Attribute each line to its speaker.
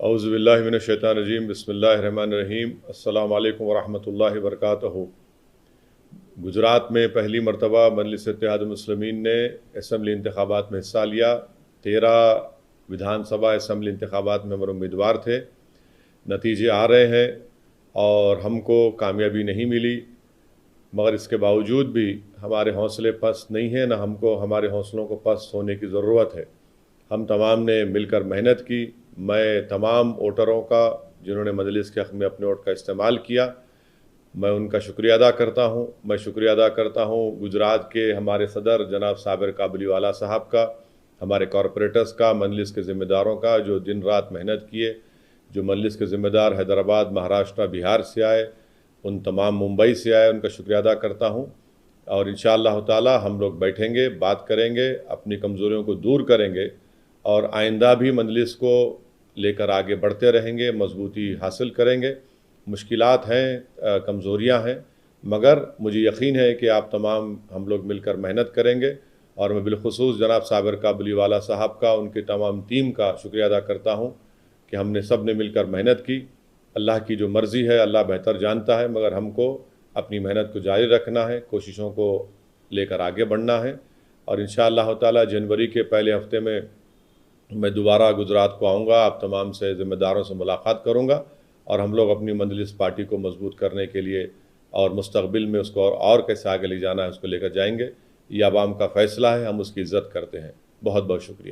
Speaker 1: औज़ुबिल्लाहि मिनश्शैतानिर्रजीम बिस्मिल्लाहिर्रहमानिर्रहीम अस्सलामु अलैकुम वरहमतुल्लाहि वबरकातुहू। गुजरात में पहली मरतबा मजलिस इत्तेहादुल मुस्लिमीन ने असम्बली इंतखाबात में हिस्सा लिया। 13 विधानसभा असम्बली इंतखाबात में हमारे उम्मीदवार थे। नतीजे आ रहे हैं और हमको कामयाबी नहीं मिली, मगर इसके बावजूद भी हमारे हौसले पस्त नहीं हैं, न हमको हमारे हौसलों को पस्त होने की ज़रूरत है। हम तमाम ने मिलकर मेहनत की। मैं तमाम वोटरों का जिन्होंने मजलिस के हक़ में अपने वोट का इस्तेमाल किया, मैं उनका शुक्रिया अदा करता हूँ। मैं शुक्रिया अदा करता हूँ गुजरात के हमारे सदर जनाब साबिर काबुलीवाला साहब का, हमारे कॉरपोरेटर्स का, मजलिस के ज़िम्मेदारों का जो दिन रात मेहनत किए। जो मजलिस के ज़िम्मेदार हैदराबाद, महाराष्ट्र, बिहार से आए, उन तमाम मुंबई से आए, उनका शुक्रिया अदा करता हूँ। और इंशाअल्लाह ताला हम लोग बैठेंगे, बात करेंगे, अपनी कमज़ोरियों को दूर करेंगे और आइंदा भी मजलिस को लेकर आगे बढ़ते रहेंगे, मजबूती हासिल करेंगे। मुश्किलात हैं, कमज़ोरियाँ हैं, मगर मुझे यकीन है कि आप तमाम हम लोग मिलकर मेहनत करेंगे। और मैं बिलखुसूस जनाब साबिर काबुलीवाला साहब का, उनकी तमाम टीम का शुक्रिया अदा करता हूँ कि हमने सब ने मिलकर मेहनत की। अल्लाह की जो मर्ज़ी है अल्लाह बेहतर जानता है, मगर हमको अपनी मेहनत को जारी रखना है, कोशिशों को लेकर आगे बढ़ना है। और इंशाअल्लाह ताला जनवरी के पहले हफ्ते में मैं दोबारा गुजरात को आऊँगा, आप तमाम से ज़िम्मेदारों से मुलाकात करूँगा और हम लोग अपनी मजलिस पार्टी को मजबूत करने के लिए और मुस्तक़बिल में उसको और कैसे आगे ले जाना है उसको लेकर जाएंगे। ये आवाम का फ़ैसला है, हम उसकी इज़्ज़त करते हैं। बहुत बहुत शुक्रिया।